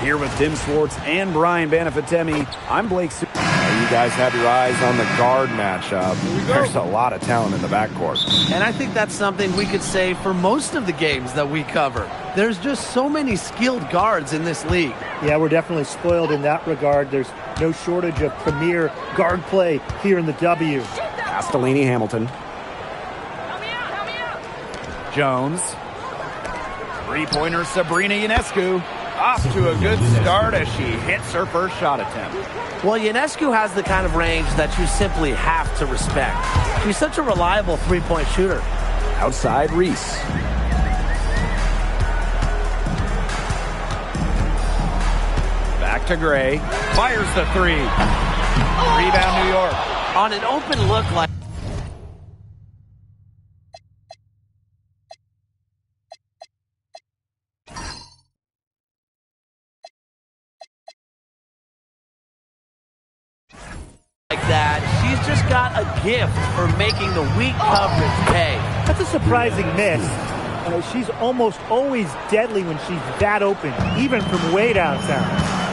Here with Tim Swartz and Brian Banafitemi, I'm Blake. You guys have your eyes on the guard matchup. There's a lot of talent in the backcourt. And I think that's something we could say for most of the games that we cover. There's just so many skilled guards in this league. Yeah, we're definitely spoiled in that regard. There's no shortage of premier guard play here in the W. Castellini Hamilton. Jones. Three-pointer Sabrina Ionescu. Off to a good start as she hits her first shot attempt. Well, Ionescu has the kind of range that you simply have to respect. She's such a reliable three-point shooter. Outside Reese. Back to Gray. Fires the three. Rebound New York. On an open look like that, she's just got a gift for making the weak coverage pay. That's a surprising miss. She's almost always deadly when she's that open, even from way downtown.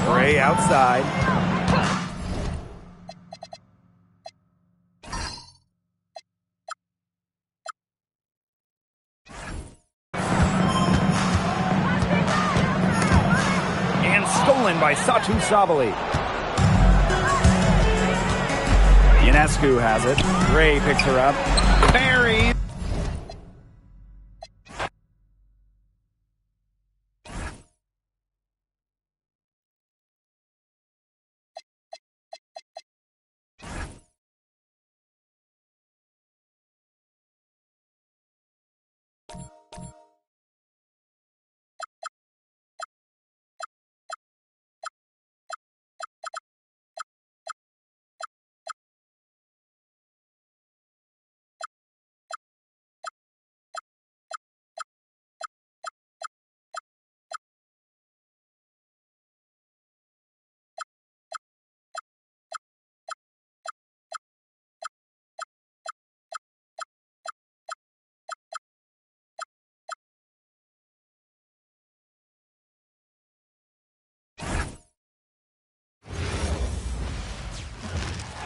Gray outside. And stolen by Satu Sabali. Ionescu has it. Gray picks her up. Barry.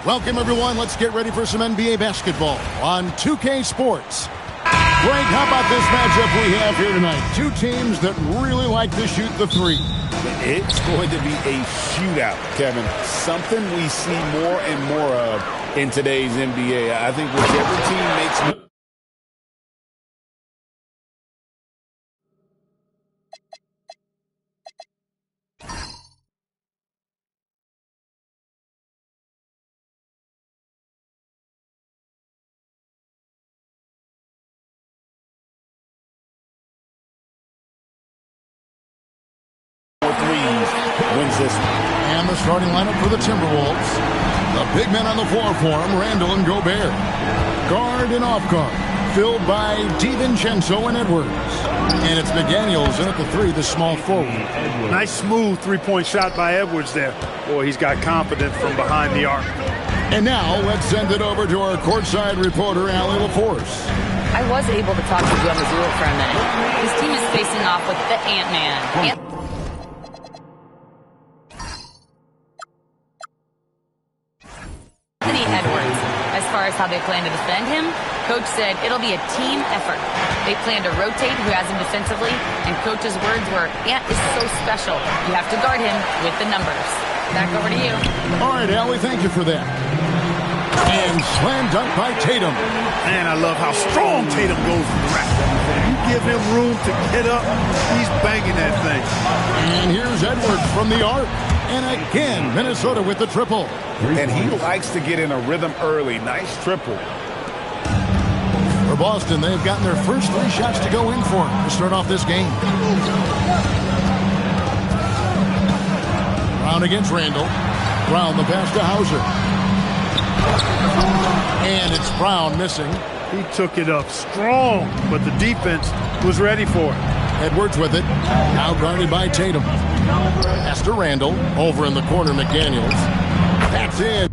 Welcome, everyone. Let's get ready for some NBA basketball on 2K Sports. Greg, how about this matchup we have here tonight? Two teams that really like to shoot the three. It's going to be a shootout, Kevin. Something we see more and more of in today's NBA. I think whichever team makes... wins this one. And the starting lineup for the Timberwolves. The big men on the floor for them, Randall and Gobert. Guard and off guard, filled by DiVincenzo and Edwards. And it's McDaniels in at the three, the small forward. Nice smooth three-point shot by Edwards there. Boy, he's got confidence from behind the arc. And now let's send it over to our courtside reporter, Allie LaForce. I was able to talk to Joe Mazzulla for a minute. His team is facing off with the Ant-Man. Anthony Edwards. As far as how they plan to defend him, Coach said it'll be a team effort. They plan to rotate who has him defensively, and Coach's words were, Ant is so special. You have to guard him with the numbers. Back over to you. All right, Allie, thank you for that. And slam dunk by Tatum. Man, I love how strong Tatum goes to the rack. You give him room to get up, he's banging that thing. And here's Edwards from the arc. And again, Minnesota with the triple. And he likes to get in a rhythm early. Nice triple. For Boston, they've gotten their first three shots to go in for him to start off this game. Brown against Randall. Brown the pass to Hauser. And it's Brown missing. He took it up strong, but the defense was ready for it. Edwards with it. Now guarded by Tatum. Pass to Randall. Over in the corner, McDaniels. That's in.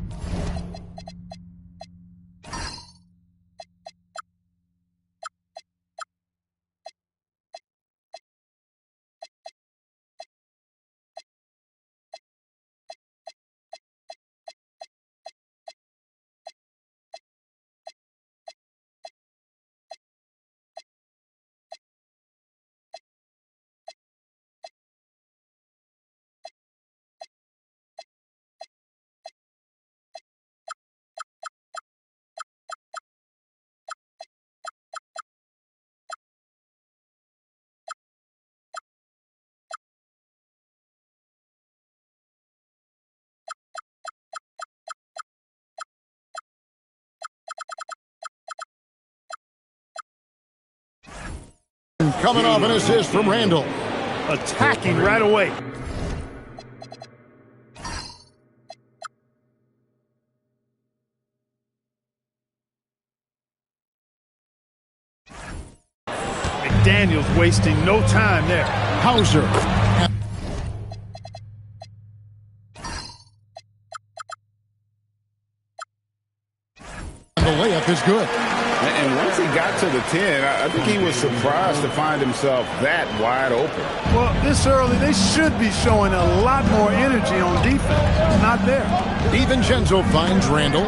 Coming off an assist from Randall. Attacking right away. McDaniels wasting no time there. Hauser. And the layup is good. And once he got to the 10, I think he was surprised to find himself that wide open. Well, this early, they should be showing a lot more energy on defense. It's not there. DiVincenzo finds Randall.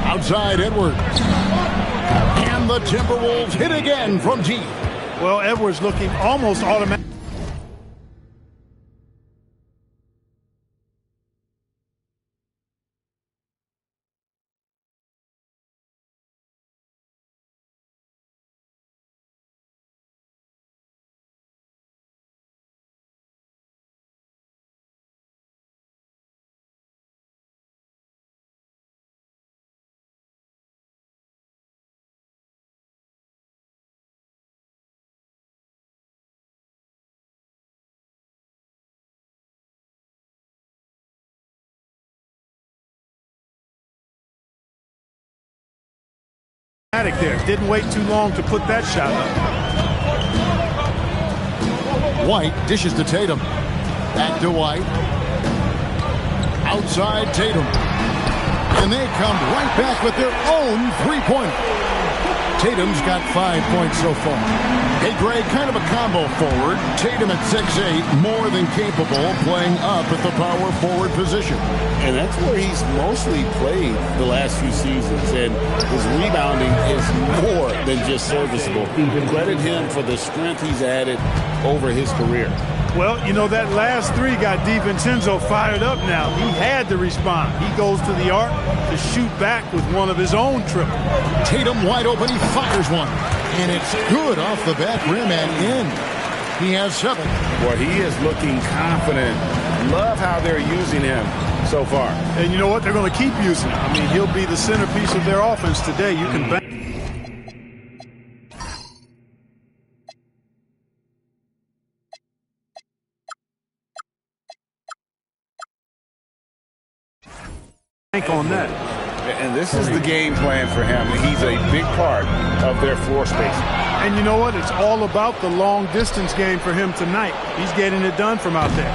Outside Edwards. And the Timberwolves hit again from deep. Well, Edwards looking almost automatic. There. Didn't wait too long to put that shot up. White dishes to Tatum. Back to White. Outside Tatum. And they come right back with their own three-pointer. Tatum's got 5 points so far. Hey, Greg, kind of a combo forward. Tatum at 6'8", more than capable, playing up at the power forward position. And that's where he's mostly played the last few seasons. And his rebounding is more than just serviceable. Credit him for the strength he's added over his career. Well, you know, that last three got DiVincenzo fired up now. He had to respond. He goes to the arc to shoot back with one of his own triples. Tatum wide open. He fires one. And it's good off the back rim and in. He has 7. Well, he is looking confident. Love how they're using him so far. And you know what? They're going to keep using him. I mean, he'll be the centerpiece of their offense today. You can bank. On that. And this is the game plan for him. He's a big part of their floor space. And you know what? It's all about the long distance game for him tonight. He's getting it done from out there.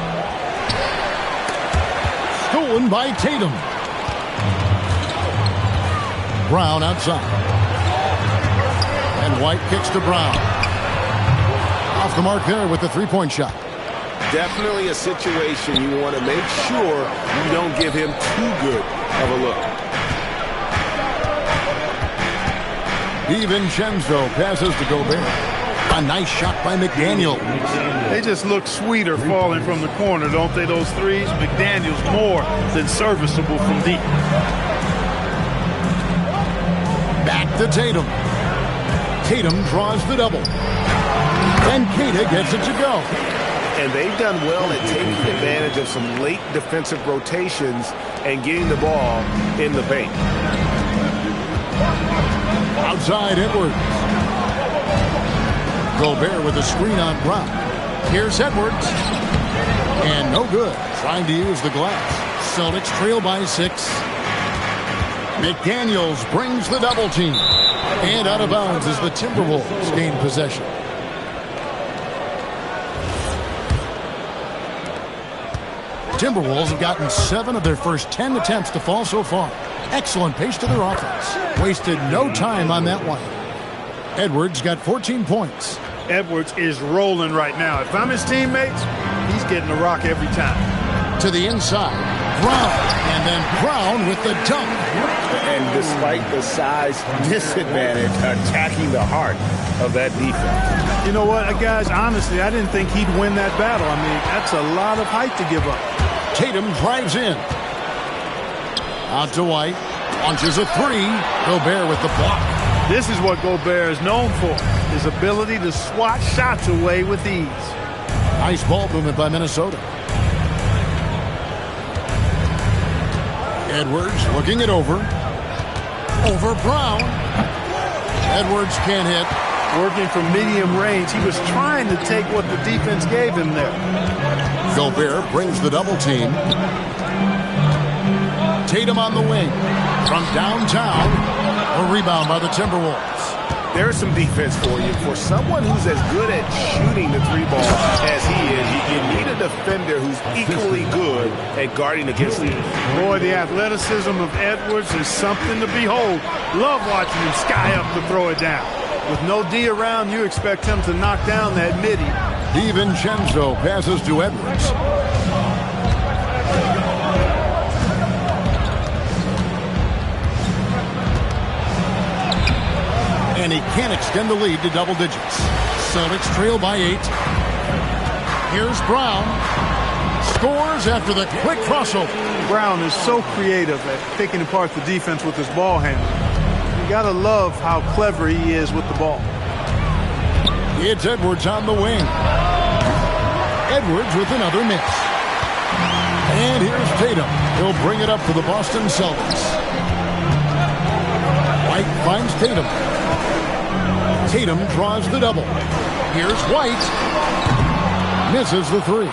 Stolen by Tatum. Brown outside. And White kicks to Brown. Off the mark there with the three-point shot. Definitely a situation you want to make sure you don't give him too good of a look. DiVincenzo passes to Gobert. A nice shot by McDaniel. They just look sweeter falling from the corner, don't they, those threes? McDaniel's more than serviceable from deep. Back to Tatum. Tatum draws the double. And Keita gets it to go. And they've done well at taking advantage of some late defensive rotations and getting the ball in the paint. Outside Edwards. Gobert with a screen on Brown. Here's Edwards. And no good. Trying to use the glass. Celtics trail by 6. McDaniels brings the double team. And out of bounds as the Timberwolves gain possession. Timberwolves have gotten 7 of their first 10 attempts to fall so far. Excellent pace to their offense. Wasted no time on that one. Edwards got 14 points. Edwards is rolling right now. If I'm his teammates, he's getting the rock every time. To the inside. Brown. And then Brown with the dunk. And despite the size disadvantage, attacking the heart of that defense. You know what, guys? Honestly, I didn't think he'd win that battle. I mean, that's a lot of height to give up. Tatum drives in. Out to White. Launches a 3. Gobert with the block. This is what Gobert is known for. His ability to swat shots away with ease. Nice ball movement by Minnesota. Edwards looking it over. Over Brown. Edwards can't hit. Working from medium range. He was trying to take what the defense gave him there. Gobert brings the double team. Tatum on the wing. From downtown. A rebound by the Timberwolves. There's some defense for you. For someone who's as good at shooting the 3-ball as he is, you need a defender who's equally good at guarding against him. Boy, the athleticism of Edwards is something to behold. Love watching him sky up to throw it down. With no D around, you expect him to knock down that midi. DiVincenzo passes to Edwards. And he can't extend the lead to double digits. Celtics trail by 8. Here's Brown. Scores after the quick crossover. Brown is so creative at picking apart the defense with his ball handling. You gotta love how clever he is with the ball. It's Edwards on the wing. Edwards with another miss. And here's Tatum. He'll bring it up for the Boston Celtics. White finds Tatum. Tatum draws the double. Here's White. Misses the 3.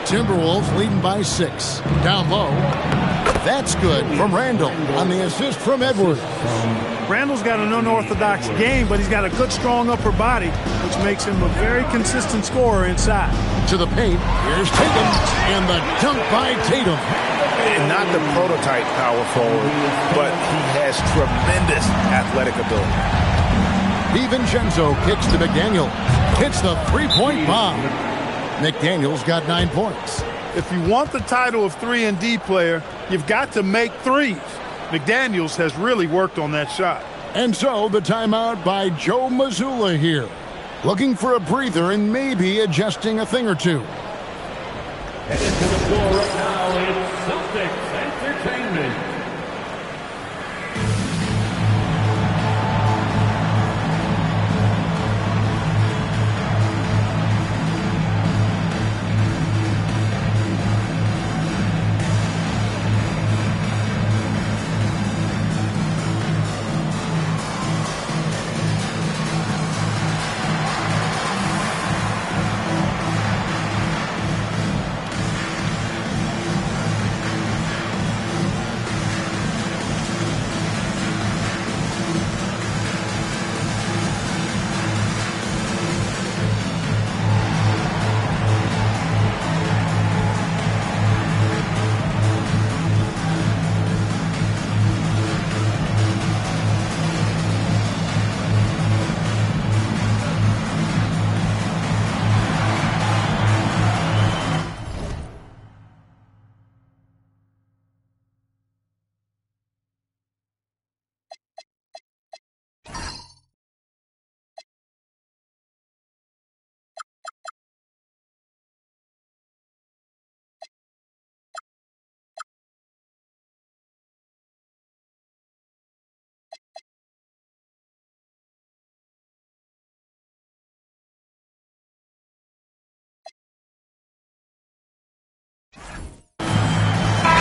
Timberwolves leading by 6. Down low. That's good from Randall on the assist from Edwards. Randall's got an unorthodox game, but he's got a good, strong upper body, which makes him a very consistent scorer inside. To the paint. Here's Tatum. And the dunk by Tatum. And not the prototype power forward, but he has tremendous athletic ability. DiVincenzo kicks to McDaniels. Hits the 3-point bomb. McDaniels got 9 points. If you want the title of 3-and-D player, you've got to make threes. McDaniels has really worked on that shot. And so the timeout by Joe Mazzulla here. Looking for a breather and maybe adjusting a thing or two. And into the floor right now, it's Celtics Entertainment.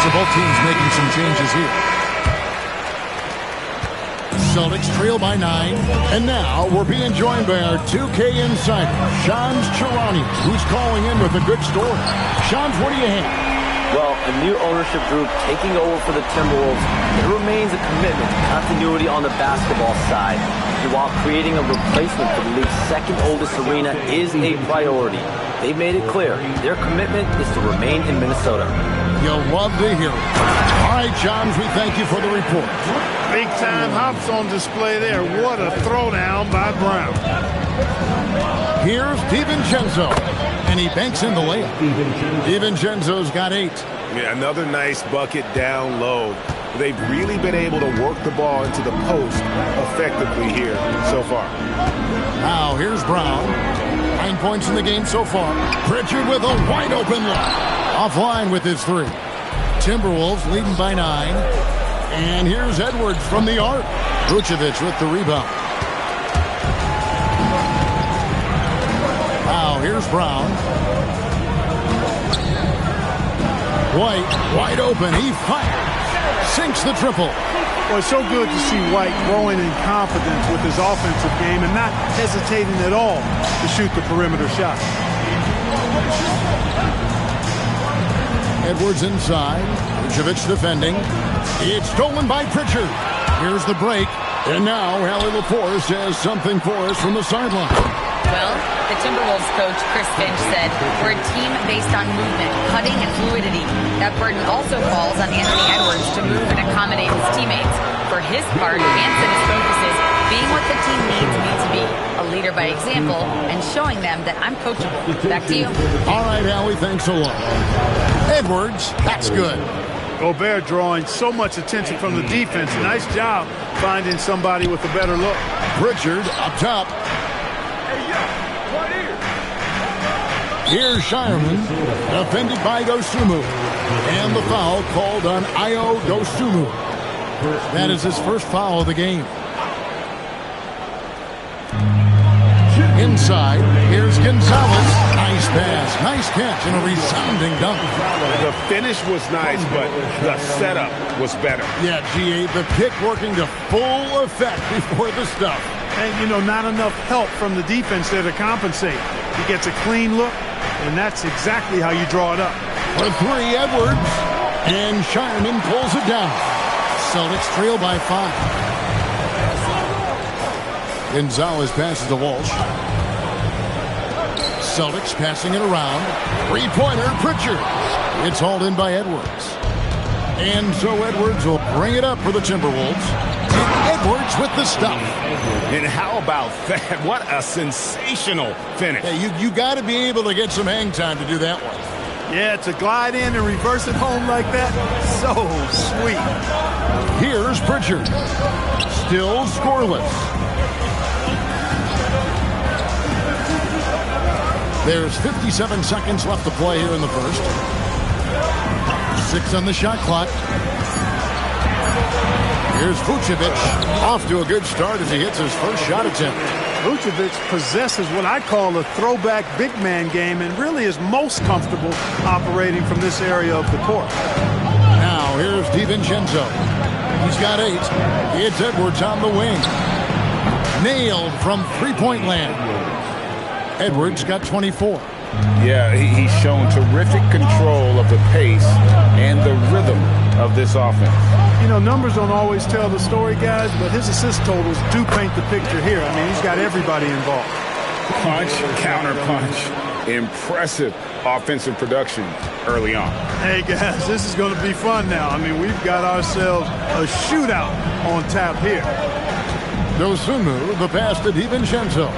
So both teams making some changes here. Celtics trail by 9. And now we're being joined by our 2K insider, Shams Charania, who's calling in with a good story. Shams, what do you have? Well, a new ownership group taking over for the Timberwolves. There remains a commitment to continuity on the basketball side. And while creating a replacement for the league's second oldest arena is a priority, they've made it clear their commitment is to remain in Minnesota. You'll love to hear it. All right, Shams, we thank you for the report. Big time hops on display there. What a throwdown by Brown. Here's DiVincenzo, and he banks in the layup. DiVincenzo's got 8. Yeah, another nice bucket down low. They've really been able to work the ball into the post effectively here so far. Now here's Brown. 9 points in the game so far. Pritchard with a wide open look. Offline with his 3. Timberwolves leading by 9. And here's Edwards from the arc. Vucevic with the rebound. Now here's Brown. White wide open. He fires. Sinks the triple. Well, it's so good to see White growing in confidence with his offensive game and not hesitating at all to shoot the perimeter shot. Edwards inside. Vucevic defending. It's stolen by Pritchard. Here's the break. And now Hallie LaForce has something for us from the sideline. Well, the Timberwolves coach, Chris Finch, said, we're a team based on movement, cutting, and fluidity. That burden also falls on Anthony Edwards to move and accommodate his teammates. For his part, Anthony's focus is being what the team needs me to be, a leader by example, and showing them that I'm coachable. Back to you. All right, Hallie, thanks a lot. Edwards, that's good. Gobert drawing so much attention from the defense. Nice job finding somebody with a better look. Pritchard up top. Here's Shireman, defended by Dosunmu. And the foul called on Ayo Dosunmu. That is his first foul of the game. Inside, here's Gonzalez. Nice pass, nice catch, and a resounding dunk. The finish was nice, but the setup was better. Yeah, G.A., the kick working to full effect before the stuff. And, you know, not enough help from the defense there to compensate. He gets a clean look, and that's exactly how you draw it up. For 3, Edwards. And Shireman pulls it down. Celtics trail by 5. Gonzalez passes to Walsh. Celtics passing it around. 3-pointer, Pritchard. It's hauled in by Edwards. And so Edwards will bring it up for the Timberwolves. And Edwards with the stuff. And how about that? What a sensational finish. Hey, you got to be able to get some hang time to do that one. Yeah, to glide in and reverse it home like that, so sweet. Here's Pritchard. Still scoreless. There's 57 seconds left to play here in the first. 6 on the shot clock. Here's Vucevic, off to a good start as he hits his first shot attempt. Vucevic possesses what I call a throwback big man game and really is most comfortable operating from this area of the court. Now here's DiVincenzo. He's got 8. It's Edwards on the wing. Nailed from three-point land. Edwards got 24. Yeah, he's shown terrific control of the pace and the rhythm of this offense. You know, numbers don't always tell the story, guys, but his assist totals do paint the picture here. I mean, he's got everybody involved. Punch, counter punch. Impressive offensive production early on. Hey, guys, this is going to be fun now. I mean, we've got ourselves a shootout on tap here. Dosunmu, the pass to DiVincenzo.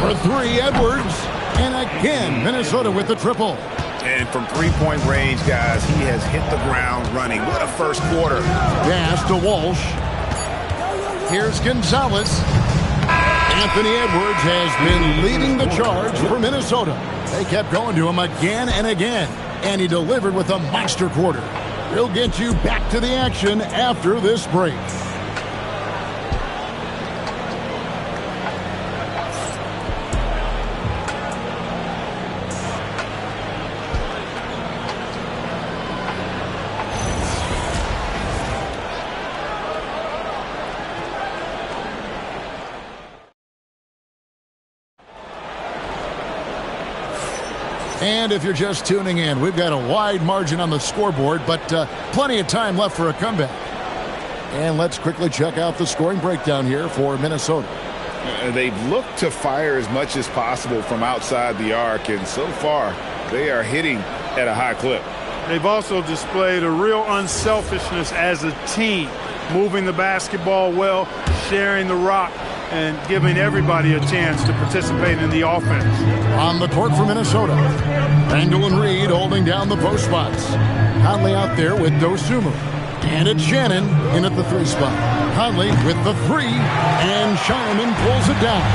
For 3, Edwards. And again, Minnesota with the triple. And from three-point range, guys, he has hit the ground running. What a first quarter. Pass to Walsh. Here's Gonzalez. Anthony Edwards has been leading the charge for Minnesota. They kept going to him again and again, and he delivered with a monster quarter. We'll get you back to the action after this break. And if you're just tuning in, we've got a wide margin on the scoreboard, but plenty of time left for a comeback. And let's quickly check out the scoring breakdown here for Minnesota. They've looked to fire as much as possible from outside the arc, and so far they are hitting at a high clip. They've also displayed a real unselfishness as a team, moving the basketball well, sharing the rock, and giving everybody a chance to participate in the offense. On the court for Minnesota, Randall and Reed holding down the post spots. Conley out there with Dosunmu. And it's Shannon in at the 3 spot. Conley with the 3, and Shireman pulls it down.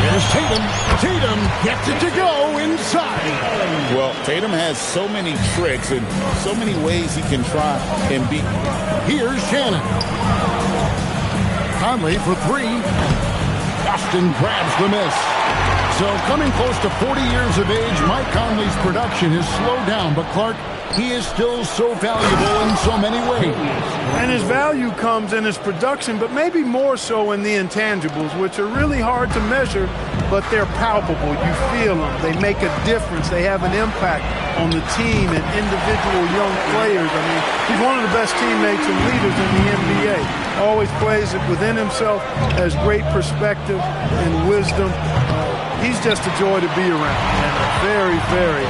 Here's Tatum. Tatum gets it to go inside. Well, Tatum has so many tricks and so many ways he can try and beat. Here's Shannon. Conley for 3. Austin grabs the miss. So coming close to 40 years of age, Mike Conley's production has slowed down, but Clark, he is still so valuable in so many ways. And his value comes in his production, but maybe more so in the intangibles, which are really hard to measure, but they're palpable. You feel them. They make a difference. They have an impact on the team and individual young players. I mean, he's one of the best teammates and leaders in the NBA. Always plays it within himself, has great perspective and wisdom. He's just a joy to be around and a very, very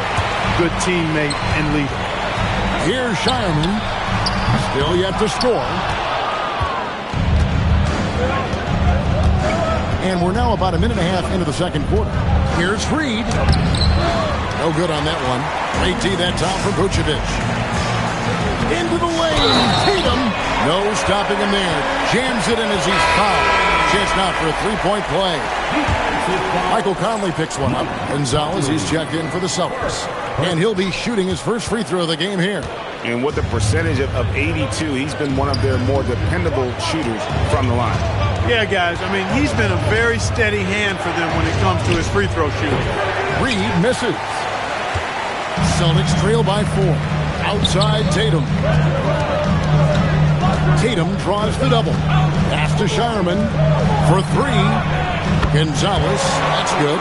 good teammate and leader. Here's Shireman, still yet to score. And we're now about a minute and a half into the second quarter. Here's Reed. No good on that one. Late tee that time for Vucevic. Into the lane. Tatum. No stopping him there. Jams it in as he's fouled. Chance now for a three-point play. Michael Conley picks one up. Gonzalez, he's checked in for the Celtics. And he'll be shooting his first free throw of the game here. And with a percentage of 82, he's been one of their more dependable shooters from the line. Yeah, guys, I mean, he's been a very steady hand for them when it comes to his free throw shooting. Reed misses. Celtics trail by 4. Outside Tatum. Tatum draws the double. Pass to Shireman for 3. Gonzalez, that's good.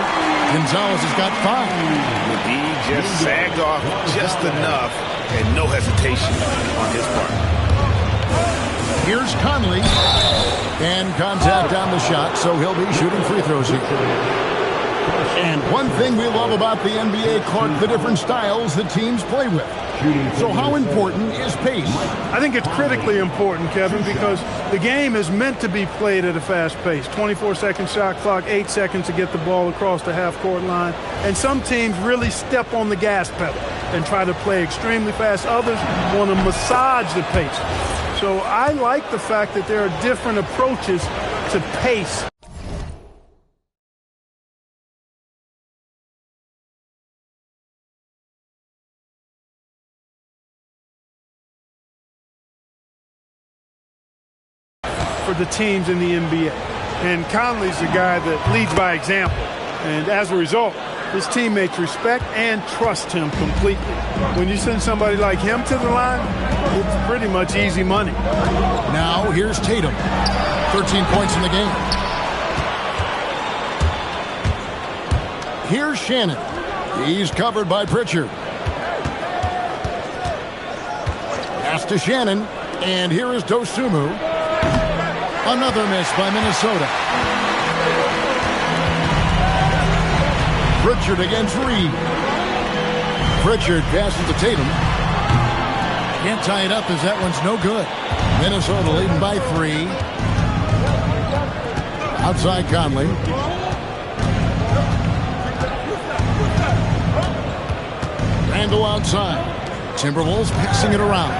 Gonzalez has got 5. McGee just sagged off just enough and no hesitation on his part. Here's Conley. And contact on the shot, so he'll be shooting free throws here. And one thing we love about the NBA, Clark, the different styles that teams play with. So how important is pace? I think it's critically important, Kevin, because the game is meant to be played at a fast pace. 24-second shot clock, 8 seconds to get the ball across the half-court line. And some teams really step on the gas pedal and try to play extremely fast. Others want to massage the pace. So I like the fact that there are different approaches to pace. For the teams in the NBA. And Conley's the guy that leads by example. And as a result, his teammates respect and trust him completely. When you send somebody like him to the line, it's pretty much easy money. Now here's Tatum. 13 points in the game. Here's Shannon. He's covered by Pritchard. Pass to Shannon. And here is Dosunmu. Another miss by Minnesota. Pritchard against Reed. Pritchard passes to Tatum. Can't tie it up as that one's no good. Minnesota leading by 3. Outside Conley. Randall outside. Timberwolves passing it around.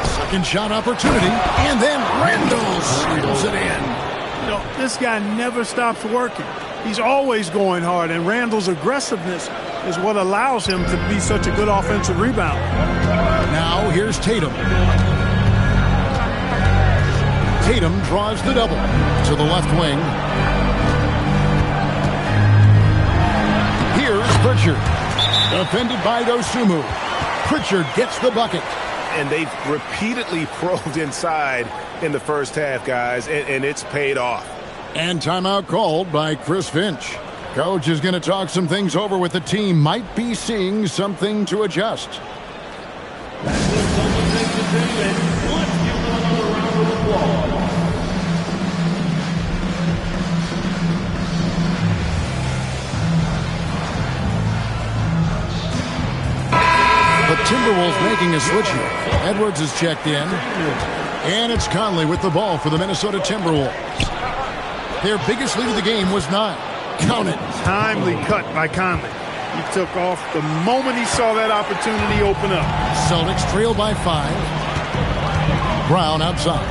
Second shot opportunity. And then Randall seals it in. You know, this guy never stops working. He's always going hard, and Randall's aggressiveness is what allows him to be such a good offensive rebounder. Now here's Tatum. Tatum draws the double to the left wing. Here's Pritchard. Defended by Dosunmu. Pritchard gets the bucket. And they've repeatedly probed inside in the first half, guys, and it's paid off. And timeout called by Chris Finch. Coach is going to talk some things over with the team. Might be seeing something to adjust. Let's give them another round of applause. The Timberwolves making a switch here. Edwards is checked in. And it's Conley with the ball for the Minnesota Timberwolves. Their biggest lead of the game was 9. Count it. Timely cut by Conley. He took off the moment he saw that opportunity open up. Celtics trail by 5. Brown outside.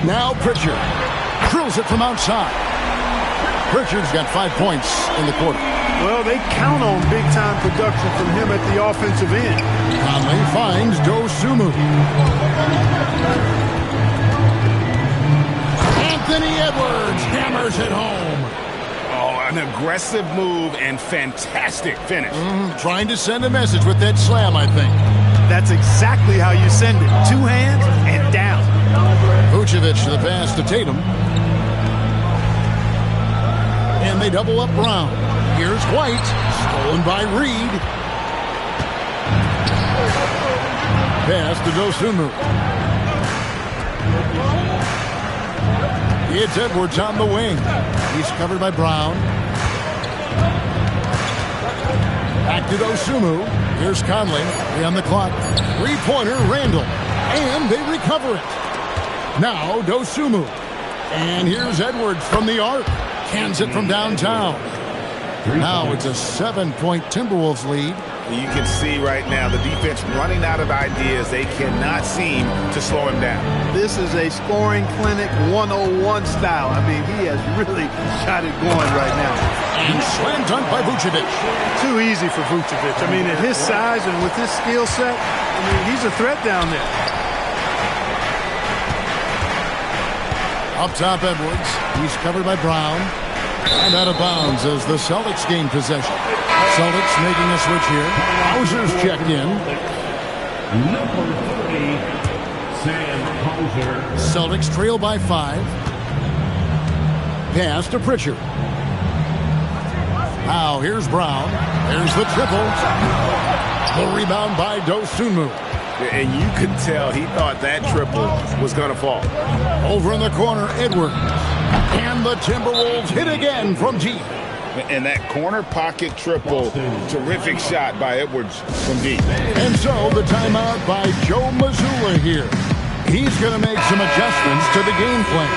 Now Pritchard drills it from outside. Pritchard's got 5 points in the quarter. Well, they count on big-time production from him at the offensive end. Conley finds Dosunmu. Anthony Edwards hammers it home. Oh, an aggressive move and fantastic finish. Trying to send a message with that slam, I think. That's exactly how you send it. 2 hands and down. Vucevic to the pass to Tatum. And they double up Brown. Here's White, stolen by Reed. Pass to Dosunmu. It's Edwards on the wing. He's covered by Brown. Back to Dosunmu. Here's Conley. They on the clock. 3-pointer, Randall. And they recover it. Now Dosunmu. And here's Edwards from the arc. Cans it from downtown. Now it's a 7-point Timberwolves lead. You can see right now the defense running out of ideas. They cannot seem to slow him down. This is a scoring clinic 101 style. I mean, he has really got it going right now. And slam dunk by Vucevic. Too easy for Vucevic. I mean, at his size and with his skill set, I mean, he's a threat down there. Up top, Edwards. He's covered by Brown. And out of bounds as the Celtics gain possession. Celtics making a switch here. Hauser's checked in. Number 30, Sam Hauser. Celtics trail by 5. Pass to Pritchard. Now here's Brown. There's the triple. The rebound by Dosunmu. And you could tell he thought that triple was going to fall. Over in the corner, Edwards. And the Timberwolves hit again from deep. And that corner pocket triple, terrific shot by Edwards from deep. And so the timeout by Joe Mazzulla here. He's going to make some adjustments to the game plan.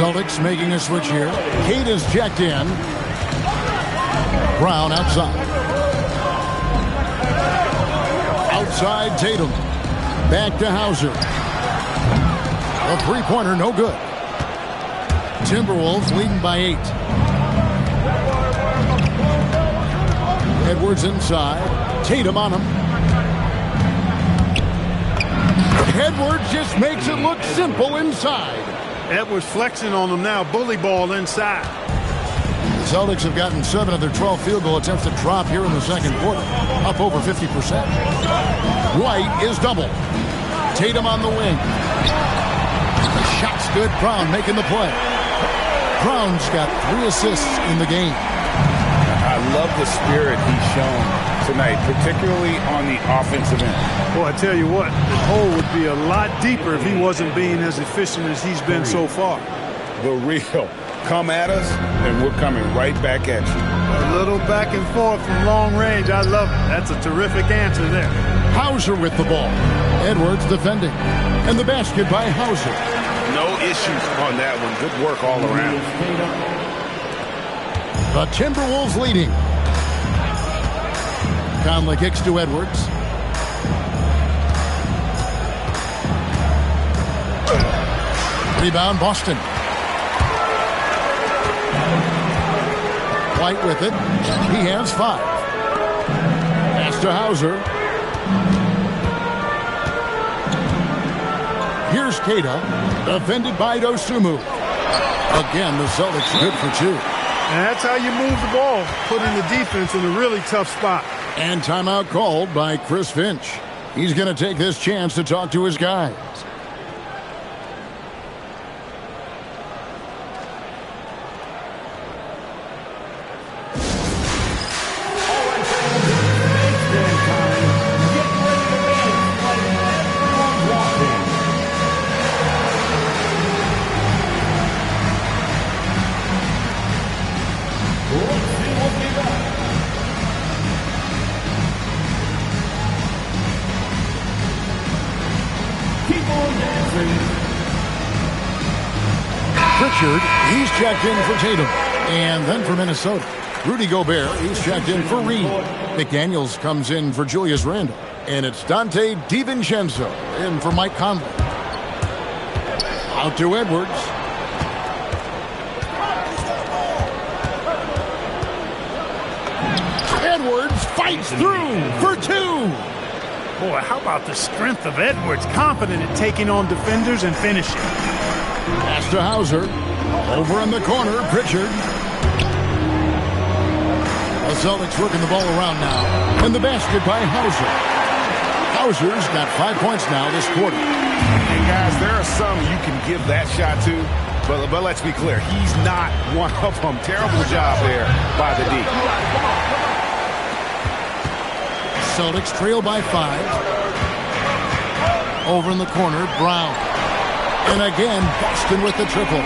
Celtics making a switch here. Kate is checked in. Brown outside. Outside Tatum. Back to Hauser. A 3-pointer, no good. Timberwolves leading by 8. Edwards inside. Tatum on him. Edwards just makes it look simple inside. Edwards flexing on them now. Bully ball inside. The Celtics have gotten 7 of their 12 field goal attempts to drop here in the second quarter. Up over 50%. White is double. Tatum on the wing. The shot's good. Brown making the play. Brown's got 3 assists in the game. I love the spirit he's shown tonight, particularly on the offensive end. Boy, I tell you what, the hole would be a lot deeper if he wasn't being as efficient as he's been so far. The real. Come at us, and we're coming right back at you. A little back and forth from long range. I love it. That's a terrific answer there. Hauser with the ball. Edwards defending. And the basket by Hauser. No issues on that one. Good work all around. The Timberwolves leading. Conley kicks to Edwards. Rebound Boston. White with it. He has 5. Pass to Hauser. Here's Keita. Defended by Dosunmu. Again, the Celtics good for 2. And that's how you move the ball, putting the defense in a really tough spot. And timeout called by Chris Finch. He's going to take this chance to talk to his guys. Pritchard, he's checked in for Tatum. And then for Minnesota, Rudy Gobert, he's checked in for Reed. McDaniels comes in for Julius Randle. And it's Dante DiVincenzo in for Mike Conley. Out to Edwards. Edwards fights through for two. Boy, how about the strength of Edwards? Confident at taking on defenders and finishing. Pass to Hauser. Over in the corner, Pritchard. The Celtics working the ball around now. And the basket by Hauser. Hauser's got 5 points now this quarter. And guys, there are some you can give that shot to, but let's be clear, he's not one of them. Terrible job there by the D. Celtics trail by 5. Over in the corner, Brown. And again, Boston with the triple.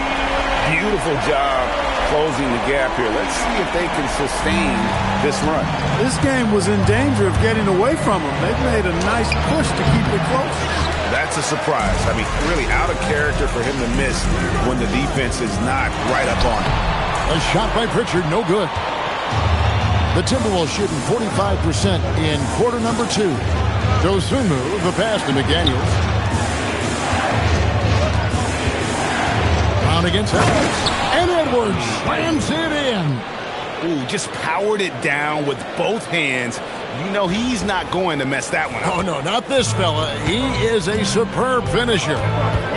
Beautiful job closing the gap here. Let's see if they can sustain this run. This game was in danger of getting away from them. They've made a nice push to keep it close. That's a surprise. I mean, really out of character for him to miss when the defense is not right up on him. A shot by Pritchard, no good. The Timberwolves shooting 45% in quarter number 2. Dosunmu, the pass to McDaniels. Brown against Edwards. And Edwards slams it in. Ooh, just powered it down with both hands. You know he's not going to mess that one up. Oh, no, not this fella. He is a superb finisher.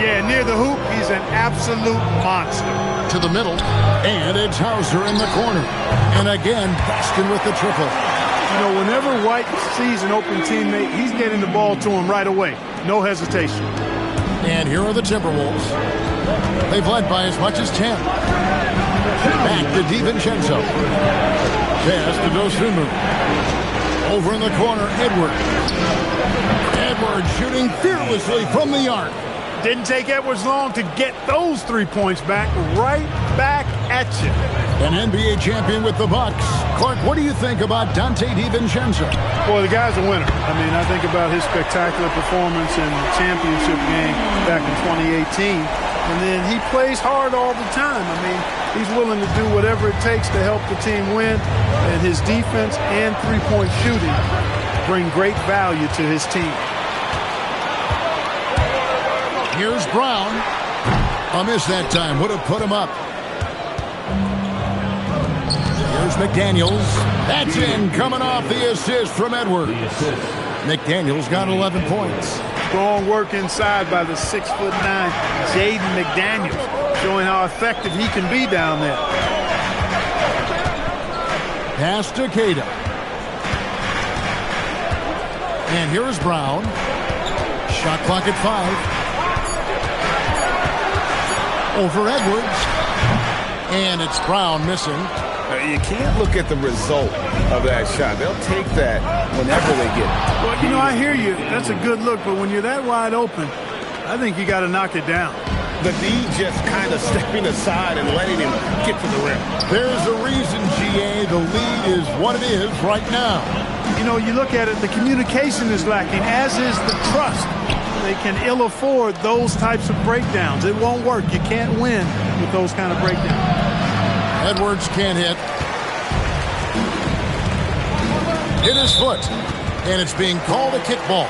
Yeah, near the hoop, he's an absolute monster. To the middle, and it's Hauser in the corner. And again, Boston with the triple. You know, whenever White sees an open teammate, he's getting the ball to him right away. No hesitation. And here are the Timberwolves. They've led by as much as 10. Back to DiVincenzo. Pass to Dosunmu. Over in the corner, Edwards. Edwards shooting fearlessly from the arc. Didn't take Edwards long to get those 3 points back, right back at you. An NBA champion with the Bucks. Clark, what do you think about Dante DiVincenzo? Boy, the guy's a winner. I mean, I think about his spectacular performance in the championship game back in 2018. And then he plays hard all the time. I mean, he's willing to do whatever it takes to help the team win. And his defense and three-point shooting bring great value to his team. Here's Brown. A miss that time. Would have put him up. Here's McDaniels. That's in. Coming off the assist from Edwards. McDaniels got 11 points. Strong work inside by the 6'9" Jaden McDaniels, showing how effective he can be down there. Pass to Cada. And here's Brown. Shot clock at 5. Over Edwards. And it's Brown missing. You can't look at the result of that shot. They'll take that whenever they get it. Well, you know, I hear you. That's a good look, but when you're that wide open, I think you got to knock it down. The D just kind of stepping aside and letting him get to the rim. There's a reason, GA, the lead is what it is right now. You know, you look at it, the communication is lacking, as is the trust. They can ill afford those types of breakdowns. It won't work. You can't win with those kind of breakdowns. Edwards can't hit. Hit his foot. And it's being called a kickball.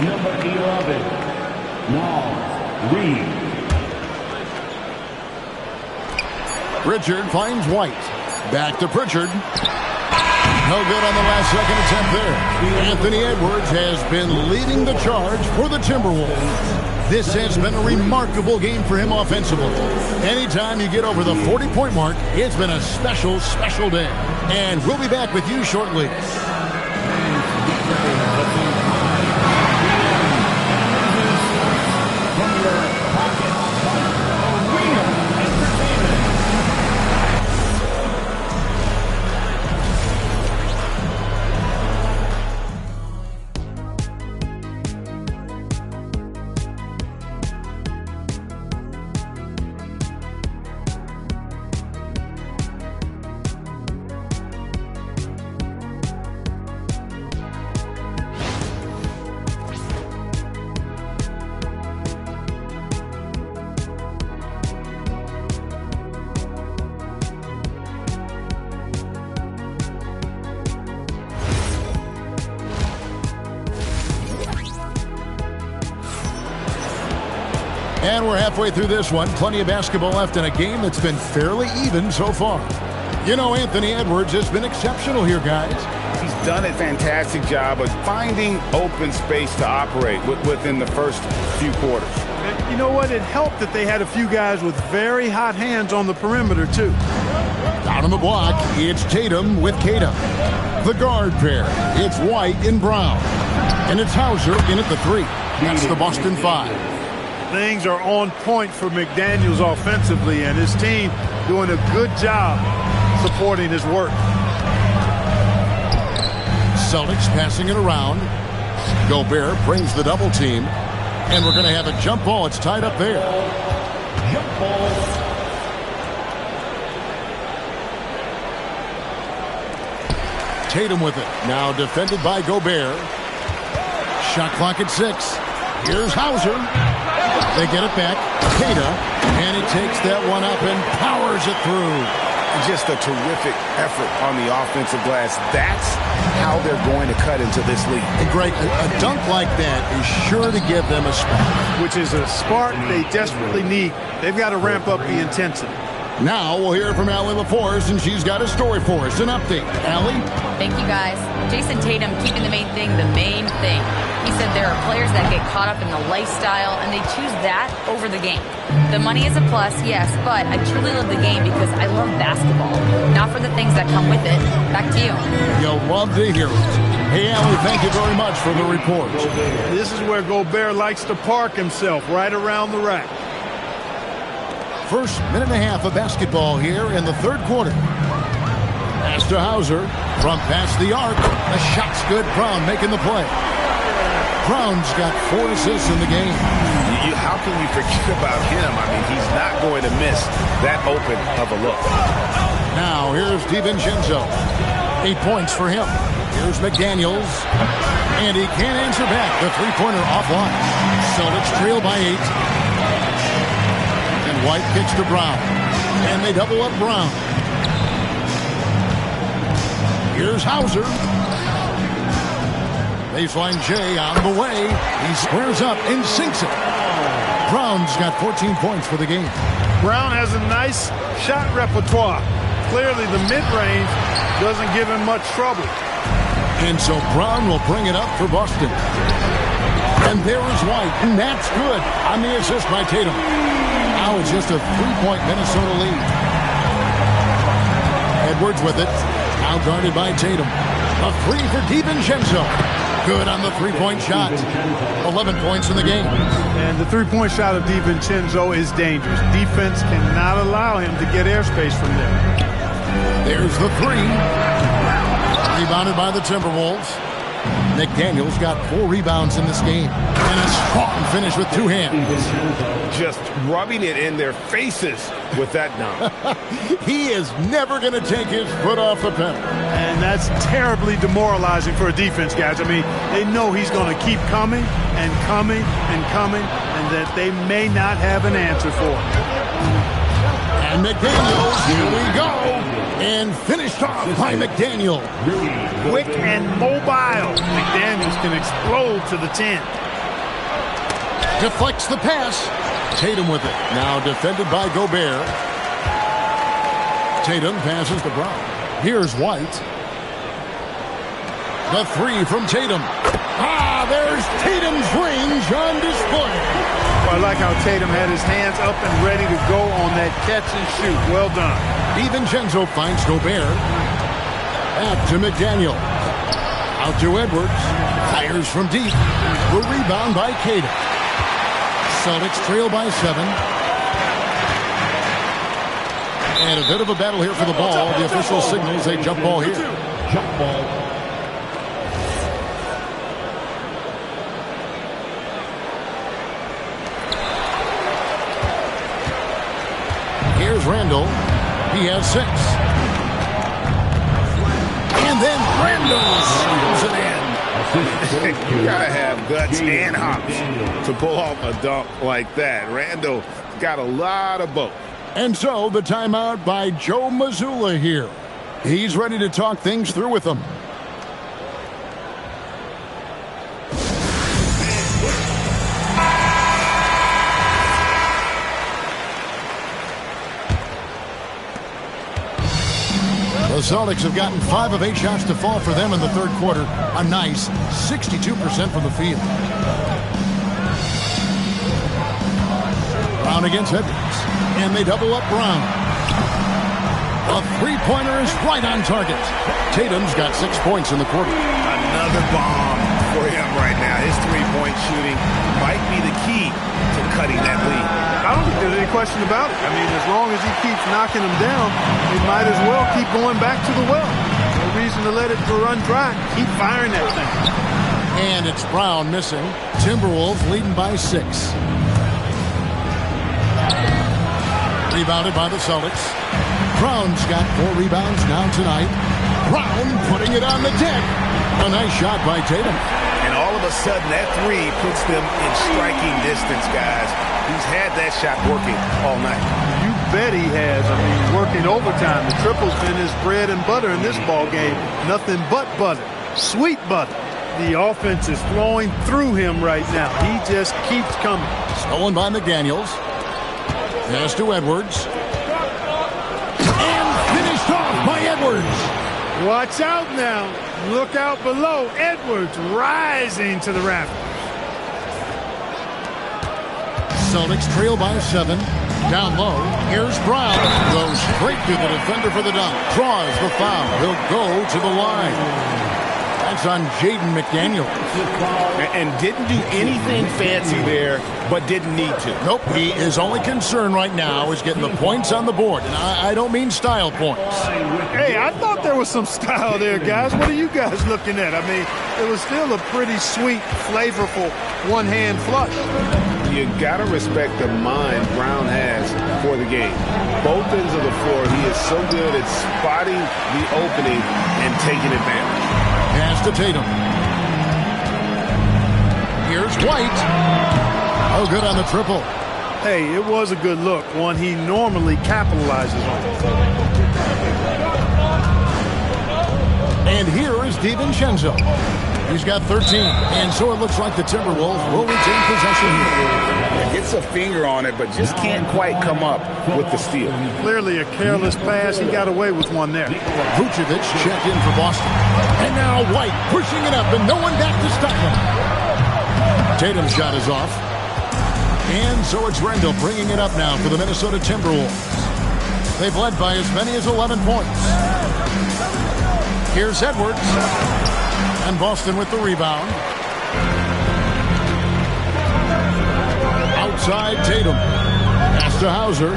Number 11, Reed. Pritchard finds White. Back to Pritchard. No good on the last second attempt there. Anthony Edwards has been leading the charge for the Timberwolves. This has been a remarkable game for him offensively. Anytime you get over the 40-point mark, it's been a special, special day. And we'll be back with you shortly. From your pocket, Arena Entertainment. And we're halfway through this one. Plenty of basketball left in a game that's been fairly even so far. You know, Anthony Edwards has been exceptional here, guys. He's done a fantastic job of finding open space to operate within the first few quarters. And you know what? It helped that they had a few guys with very hot hands on the perimeter, too. Down on the block, it's Tatum with Tatum. The guard pair, it's White and Brown. And it's Hauser in at the 3. That's the Boston 5. Things are on point for McDaniels offensively, and his team doing a good job supporting his work. Celtics passing it around. Gobert brings the double team. And we're going to have a jump ball. It's tied up there. Jump ball. Tatum with it. Now defended by Gobert. Shot clock at 6. Here's Hauser. They get it back. Tatum. And he takes that one up and powers it through. Just a terrific effort on the offensive glass. That's how they're going to cut into this league. And Greg, a dunk like that is sure to give them a spark. Which is a spark they desperately need. They've got to ramp up the intensity. Now we'll hear from Allie LaForce, and she's got a story for us. An update. Allie? Thank you, guys. Jason Tatum keeping the main thing the main thing. He said there are players that get caught up in the lifestyle, and they choose that over the game. The money is a plus, yes, but I truly love the game because I love basketball, not for the things that come with it. Back to you. You'll love to hear it. Hey, Allie, thank you very much for the report. This is where Gobert likes to park himself, right around the rack. First minute and a half of basketball here in the third quarter. Pass to Hauser from past the arc. The shot's good. Brown making the play. Brown's got 4 assists in the game. How can you forget about him? I mean, he's not going to miss that open of a look. Now here's DiVincenzo. 8 points for him. Here's McDaniels. And he can't answer back. The three-pointer offline. Celtics trail by 8. And White kicks to Brown. And they double up Brown. Here's Hauser. Baseline J on the way. He squares up and sinks it. Brown's got 14 points for the game. Brown has a nice shot repertoire. Clearly the mid-range doesn't give him much trouble. And so Brown will bring it up for Boston. And there is White, and that's good on the assist by Tatum. Now it's just a 3-point Minnesota lead. Edwards with it. Now guarded by Tatum. A 3 for DiVincenzo. Good on the three-point shot. 11 points in the game. And the three-point shot of DiVincenzo is dangerous. Defense cannot allow him to get airspace from there. There's the 3. Rebounded by the Timberwolves. McDaniels got 4 rebounds in this game. And a strong finish with 2 hands. Just rubbing it in their faces with that dunk. He is never going to take his foot off the pedal. And that's terribly demoralizing for a defense, guys. I mean, they know he's going to keep coming and coming and coming, and that they may not have an answer for it. And McDaniels, here we go. And finished off by McDaniel. Quick and mobile. McDaniels can explode to the 10. Deflects the pass. Tatum with it. Now defended by Gobert. Tatum passes to Brown. Here's White. The 3 from Tatum. There's Tatum's range on display. Well, I like how Tatum had his hands up and ready to go on that catch and shoot. Well done. DiVincenzo finds Gobert. Back to McDaniel. Out to Edwards. Fires from deep. The rebound by Caden. Celtics trail by 7. And a bit of a battle here for the ball. The official signals a jump ball here. Jump ball. Here's Randall. He has 6. And then Randall slams it in. You gotta have guts and hops to pull off a dunk like that. Randall got a lot of both. And so the timeout by Joe Mazzulla here. He's ready to talk things through with them. The Celtics have gotten 5 of 8 shots to fall for them in the third quarter. A nice 62% from the field. Brown against Edwards. And they double up Brown. A three-pointer is right on target. Tatum's got 6 points in the quarter. Another bomb for him right now. His three-point shooting might be the key to cutting that lead. I don't think there's any question about it. I mean, as long as he keeps knocking them down, he might as well keep going back to the well. No reason to let it run dry. Keep firing that thing. And it's Brown missing. Timberwolves leading by 6. Rebounded by the Celtics. Brown's got 4 rebounds now tonight. Brown putting it on the deck. A nice shot by Tatum. And all of a sudden, that three puts them in striking distance, guys. He's had that shot working all night. You bet he has. I mean, working overtime. The triple's been his bread and butter in this ball game. Nothing but butter. Sweet butter. The offense is flowing through him right now. He just keeps coming. Stolen by McDaniels. Pass to Edwards. And finished off by Edwards. Watch out now. Look out below. Edwards rising to the rafters. Celtics trail by 7. Down low. Here's Brown. Goes straight to the defender for the dunk. Draws the foul. He'll go to the line. That's on Jaden McDaniels. And didn't do anything fancy there, but didn't need to. Nope. He is only concerned right now is getting the points on the board. And I don't mean style points. Hey, I thought there was some style there, guys. What are you guys looking at? I mean, it was still a pretty sweet, flavorful one-hand flush. You got to respect the mind Brown has for the game. Both ends of the floor, he is so good at spotting the opening and taking advantage. Pass to Tatum. Here's White. Oh, good on the triple. Hey, it was a good look, one he normally capitalizes on. And here is DiVincenzo. He's got 13, and so it looks like the Timberwolves will retain possession here. Gets a finger on it, but just can't quite come up with the steal. Clearly a careless pass. He got away with one there. Vucevic checked in for Boston. And now White pushing it up, and no one back to stop him. Tatum's shot is off. And so it's Randall bringing it up now for the Minnesota Timberwolves. They've led by as many as 11 points. Here's Edwards. And Boston with the rebound. Outside Tatum. Pass to Hauser.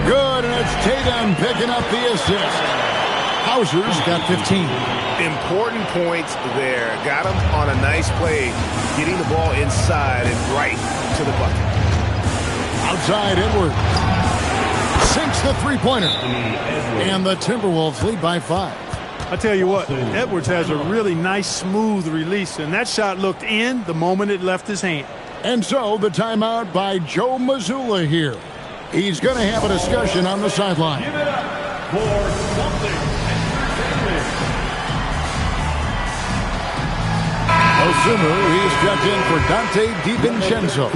Good, and it's Tatum picking up the assist. Hauser's got 15. Important points there. Got him on a nice play, getting the ball inside and right to the bucket. Outside Edwards. Sinks the three-pointer. And the Timberwolves lead by 5. I tell you what, Edwards has a really nice, smooth release, and that shot looked in the moment it left his hand. And so the timeout by Joe Mazzulla here. He's going to have a discussion on the sideline. Give it up for Celtics Entertainment. Osumu, he's checked in for Dante DiVincenzo.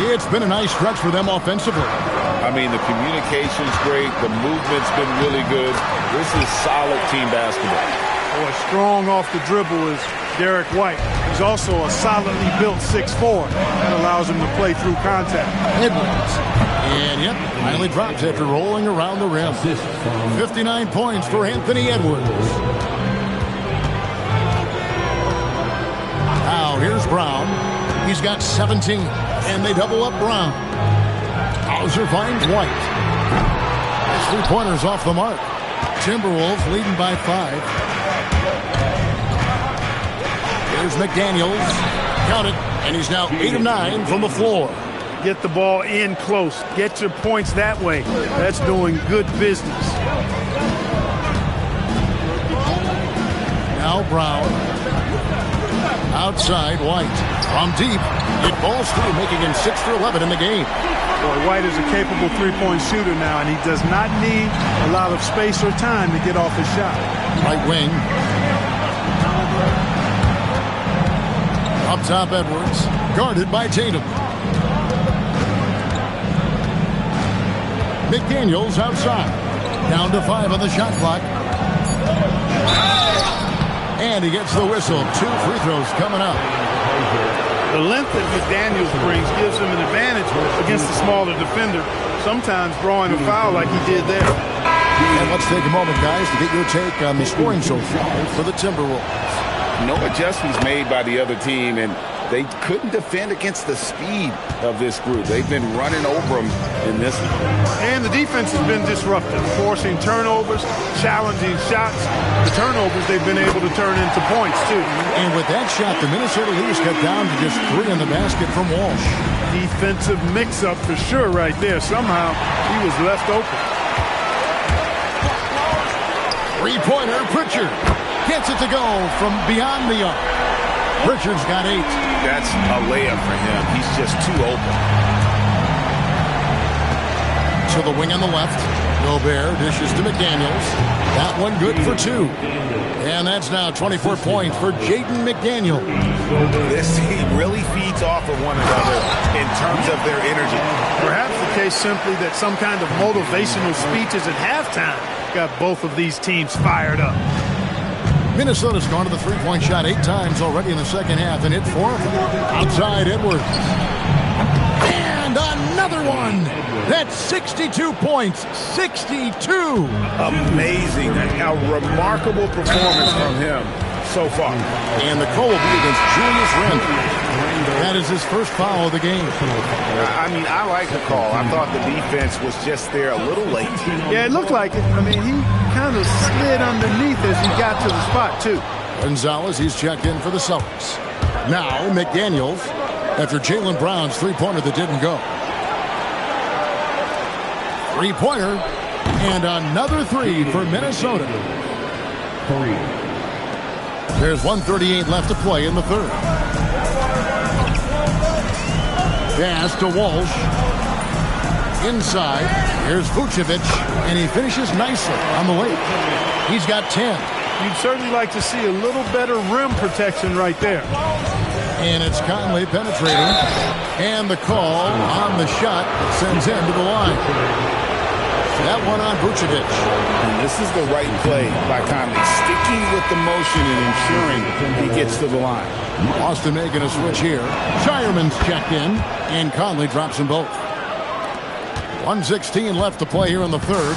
It's been a nice stretch for them offensively. I mean, the communication's great. The movement's been really good. This is solid team basketball. Boy, strong off the dribble is Derek White. He's also a solidly built 6'4". That allows him to play through contact. Edwards. And yep, finally drops after rolling around the rim. 59 points for Anthony Edwards. Now here's Brown. He's got 17. And they double up Brown. Hauser finds White. His three-pointers off the mark. Timberwolves leading by 5. Here's McDaniels. Count it. And he's now 8 of 9 from the floor. Get the ball in close. Get your points that way. That's doing good business. Now Brown. Outside White. From deep. It falls through, making him 6 for 11 in the game. Boy, White is a capable three-point shooter now, and he does not need a lot of space or time to get off his shot. Right wing. Up top Edwards. Guarded by Tatum. McDaniels outside. Down to 5 on the shot clock. And he gets the whistle. 2 free throws coming up. The length that McDaniels brings gives him an advantage against the smaller defender, sometimes drawing a foul like he did there. And let's take a moment, guys, to get your take on the scoring so far for the Timberwolves. No adjustments made by the other team, and they couldn't defend against the speed of this group. They've been running over them in this one. And the defense has been disruptive, forcing turnovers, challenging shots. The turnovers they've been able to turn into points, too. And with that shot, the Minnesota Leafs got down to just 3 in the basket from Walsh. Defensive mix-up for sure right there. Somehow, he was left open. Three-pointer, Pritchard. Gets it to go from beyond the arc. Pritchard's got 8. That's a layup for him. He's just too open. To the wing on the left. Gobert dishes to McDaniels. That one good for 2. And that's now 24 points for Jaden McDaniel. This team really feeds off of one another in terms of their energy. Perhaps the case simply that some kind of motivational speeches at halftime got both of these teams fired up. Minnesota's gone to the three-point shot 8 times already in the second half and hit 4 of them. Outside Edwards. And another one. That's 62 points. 62. Amazing. A remarkable performance from him so far. And the call will be against Julius Randle. That is his first foul of the game. I mean, I like the call. I thought the defense was just there a little late. Yeah, it looked like it. I mean, he kind of slid underneath as he got to the spot, too. Gonzalez, he's checked in for the Celtics. Now, McDaniels, after Jaylen Brown's three-pointer that didn't go. Three-pointer, and another 3 for Minnesota. 3. There's 1:38 left to play in the third. Pass to Walsh. Inside. Here's Vucevic, and he finishes nicely on the late. He's got 10. You'd certainly like to see a little better rim protection right there. And it's Conley penetrating. And the call on the shot sends him to the line. That one on Vucevic. And this is the right play by Conley, sticking with the motion and ensuring he gets to the line. Austin making a switch here. Shireman's checked in, and Conley drops them both. 1:16 left to play here in the third.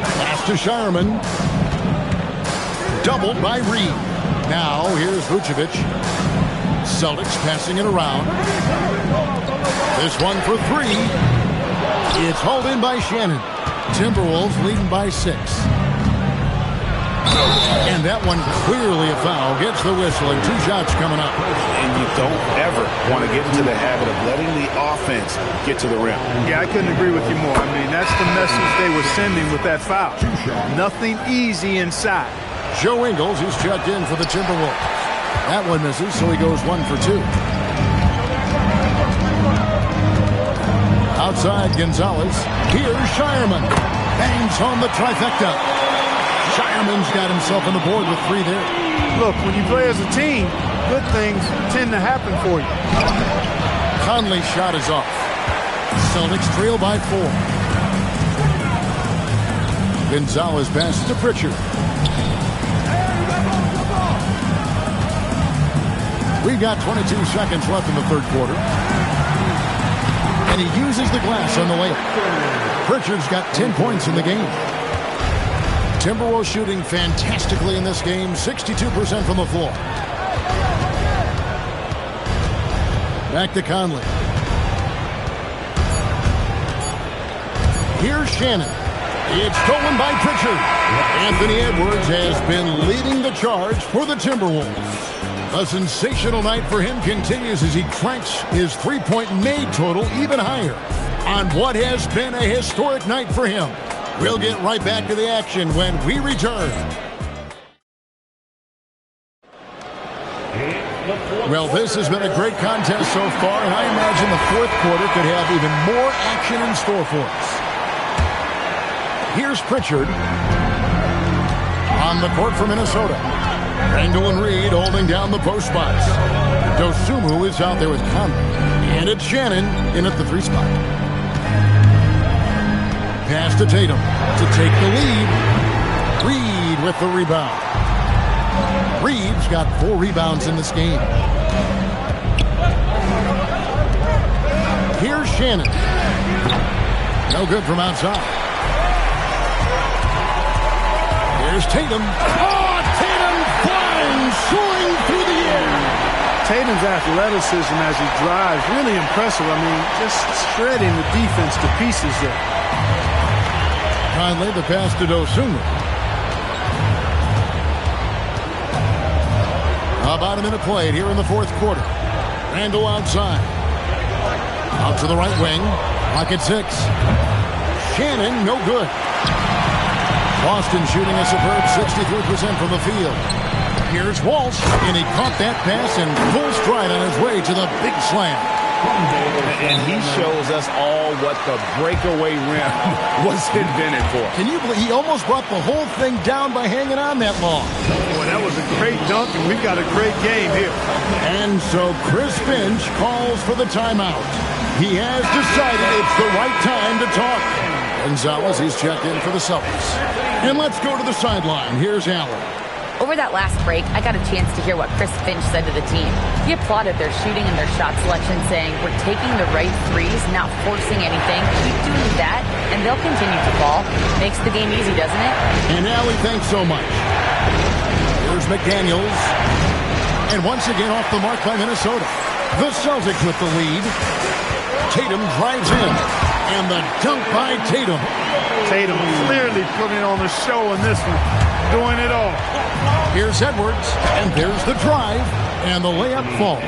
Pass to Shireman. Doubled by Reed. Now here's Vucevic. Celtics passing it around. This one for 3. It's hauled in by Shannon. Timberwolves leading by 6. And that one clearly a foul. Gets the whistle, and 2 shots coming up. And you don't ever want to get into the habit of letting the offense get to the rim. Yeah, I couldn't agree with you more. I mean, that's the message they were sending with that foul. Nothing easy inside. Joe Ingles, he's checked in for the Timberwolves. That one misses, so he goes 1 for 2. Outside Gonzalez. Here's Shireman. Bangs home the trifecta. Shireman's got himself on the board with 3 there. Look, when you play as a team, good things tend to happen for you. Conley's shot is off. Celtics trail by 4. Gonzalez passes to Pritchard. We've got 22 seconds left in the third quarter. And he uses the glass on the layup. Pritchard's got 10 points in the game. Timberwolves shooting fantastically in this game, 62% from the floor. Back to Conley. Here's Shannon. It's stolen by Pritchard. Anthony Edwards has been leading the charge for the Timberwolves. A sensational night for him continues as he cranks his three-point made total even higher on what has been a historic night for him. We'll get right back to the action when we return. Well, this has been a great contest so far, and I imagine the fourth quarter could have even more action in store for us. Here's Pritchard on the court for Minnesota. Randall and Reed holding down the post spots. Dosunmu is out there with Conley. And it's Shannon in at the 3 spot. Pass to Tatum to take the lead. Reed with the rebound. Reed's got 4 rebounds in this game. Here's Shannon. No good from outside. Here's Tatum. Oh, Tatum flying, soaring through the air. Tatum's athleticism as he drives, really impressive. I mean, just shredding the defense to pieces there. Conley, the pass to Dosunmu. About a minute played here in the fourth quarter. Randall outside. Out to the right wing. Pocket 6. Shannon, no good. Boston shooting a superb 63% from the field. Here's Walsh, and he caught that pass in full stride on his way to the big slam. And he shows us all what the breakaway rim was invented for. Can you believe he almost brought the whole thing down by hanging on that long? Boy, that was a great dunk, and we've got a great game here. And so Chris Finch calls for the timeout. He has decided it's the right time to talk. Gonzalez, he's checked in for the Celtics. And let's go to the sideline. Here's Allen. Over that last break, I got a chance to hear what Chris Finch said to the team. He applauded their shooting and their shot selection, saying, "We're taking the right threes, not forcing anything. Keep doing that, and they'll continue to fall." Makes the game easy, doesn't it? And Allie, thanks so much. Here's McDaniels. And once again off the mark by Minnesota. The Celtics with the lead. Tatum drives in. And the dunk by Tatum. Tatum clearly putting on the show in this one. Doing it all. Here's Edwards. And there's the drive. And the layup falls.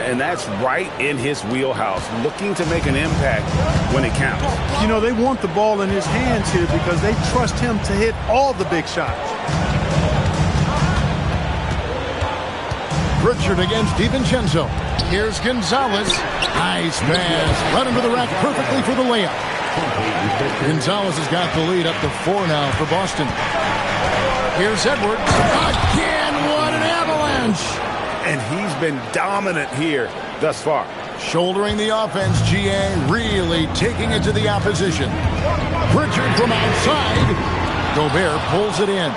And that's right in his wheelhouse. Looking to make an impact when it counts. You know, they want the ball in his hands here because they trust him to hit all the big shots. Pritchard against DiVincenzo. Here's Gonzalez. Nice pass. Right into the rack perfectly for the layup. Gonzalez has got the lead up to 4 now for Boston. Here's Edwards. Again, what an avalanche. And he's been dominant here thus far. Shouldering the offense, GA really taking it to the opposition. Pritchard from outside. Gobert pulls it in.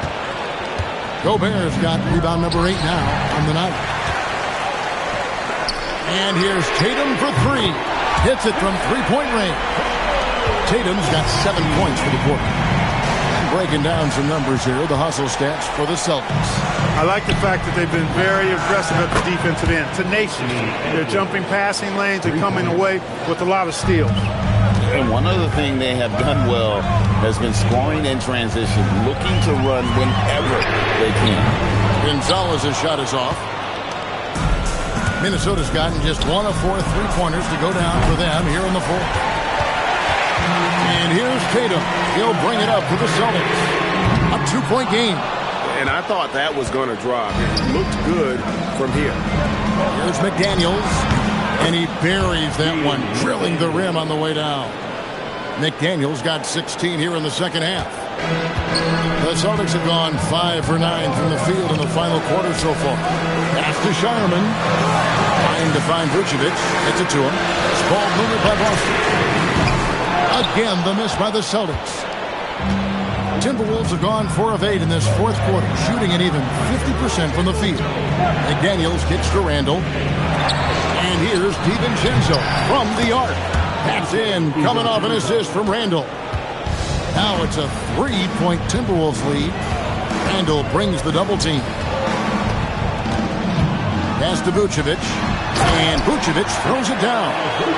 Gobert's got rebound number 8 now on the night. And here's Tatum for 3. Hits it from three-point range. Tatum's got 7 points for the quarter. And breaking down some numbers here, the hustle stats for the Celtics. I like the fact that they've been very aggressive at the defensive end. Tenacious. They're jumping passing lanes and coming away with a lot of steals. And one other thing they have done well has been scoring in transition, looking to run whenever they can. Gonzalez's shot is off. Minnesota's gotten just 1 of 4 three-pointers to go down for them here in the fourth. And here's Tatum. He'll bring it up for the Celtics. A 2-point game. And I thought that was going to drop. It looked good from here. Here's McDaniels. And he buries that one, drilling the rim on the way down. McDaniels got 16 here in the second half. The Celtics have gone 5 for 9 from the field in the final quarter so far. Pass to Shireman. Trying to find Vucevic. Gets it to him. It's ball moved by Boston. Again, the miss by the Celtics. Timberwolves have gone 4 of 8 in this fourth quarter, shooting an even 50% from the field. McDaniels kicks to Randall. And here's DiVincenzo from the arc. That's in, coming off an assist from Randall. Now it's a 3-point Timberwolves lead. Randall brings the double team. Pass to Vucevic. And Vucevic throws it down.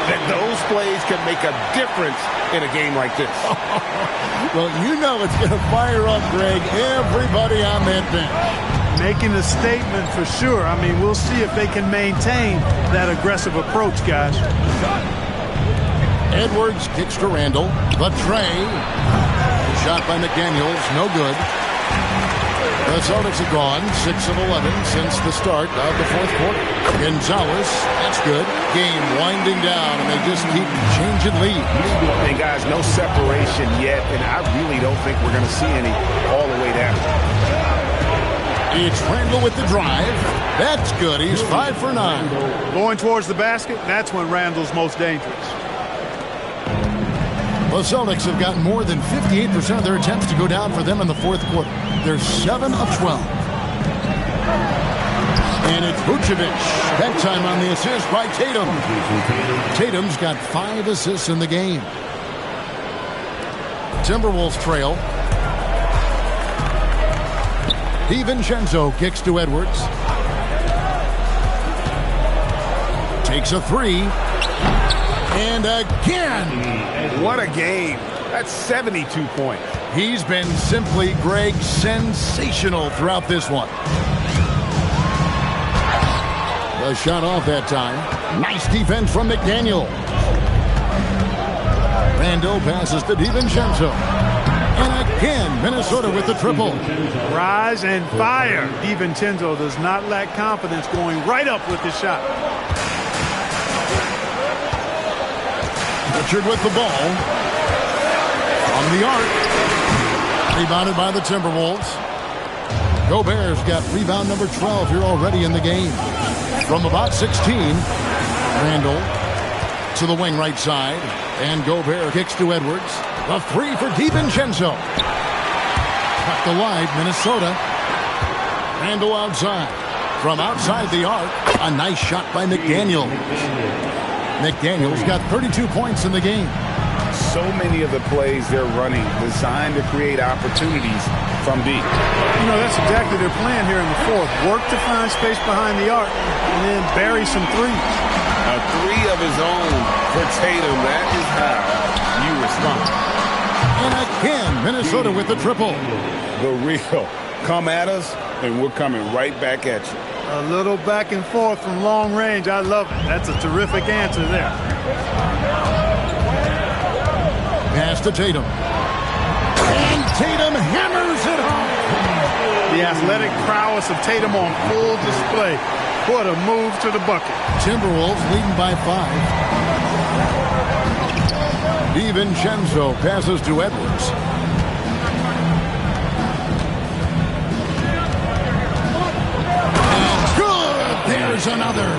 And those plays can make a difference in a game like this. Well, you know it's going to fire up, Greg, everybody on that bench. Making a statement for sure. I mean, we'll see if they can maintain that aggressive approach, guys. Edwards kicks to Randall. The tray. Shot by McDaniels. No good. The Celtics have gone 6 of 11 since the start of the fourth quarter. Gonzalez, that's good. Game winding down, and they just keep changing leads. And guys, no separation yet, and I really don't think we're going to see any all the way down. It's Randall with the drive. That's good. He's 5 for 9. Going towards the basket, that's when Randall's most dangerous. The Celtics have gotten more than 58% of their attempts to go down for them in the fourth quarter. They're 7 of 12. And it's Vucevic. That time on the assist by Tatum. Tatum's got 5 assists in the game. Timberwolves trail. DiVincenzo kicks to Edwards. Takes a 3. And again. What a game. That's 72 points. He's been simply, Greg, sensational throughout this one. The shot off that time. Nice defense from McDaniel. Randall passes to DiVincenzo. And again, Minnesota with the triple. Rise and fire. DiVincenzo does not lack confidence going right up with the shot. Richard with the ball. From the arc. Rebounded by the Timberwolves. Gobert's got rebound number 12 here already in the game. From about 16, Randall to the wing right side. And Gobert kicks to Edwards. A 3 for DiVincenzo. Cut the line, Minnesota. Randall outside. From outside the arc, a nice shot by McDaniels. McDaniels got 32 points in the game. So many of the plays they're running designed to create opportunities from deep. You know, that's exactly their plan here in the fourth. Work to find space behind the arc and then bury some threes. A 3 of his own for Tatum. That is how you respond. And again, Minnesota with the triple. The real. Come at us, and we're coming right back at you. A little back and forth from long range. I love it. That's a terrific answer there. Pass to Tatum. And Tatum hammers it home. The athletic prowess of Tatum on full display. What a move to the bucket. Timberwolves leading by 5. DiVincenzo passes to Edwards. And good! There's another.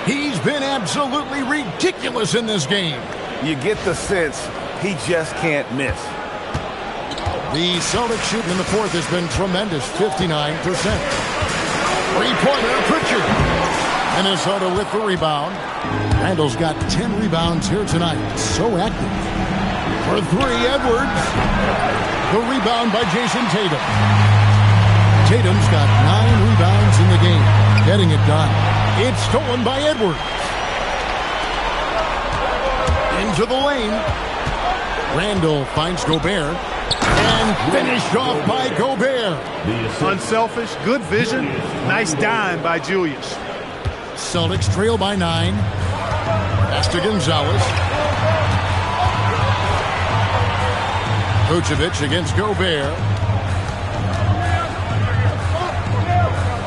He's been absolutely ridiculous in this game. You get the sense he just can't miss. The Celtics shooting in the fourth has been tremendous, 59%. Three-pointer, Pritchard. Minnesota with the rebound. Randall's got 10 rebounds here tonight. So active. For 3, Edwards. The rebound by Jason Tatum. Tatum's got 9 rebounds in the game. Getting it done. It's stolen by Edwards. Into the lane. Randall finds Gobert. And finished off by Gobert. Unselfish, good vision. Nice dime by Julius. Celtics trail by 9. Pass to Gonzalez. Vucevic against Gobert.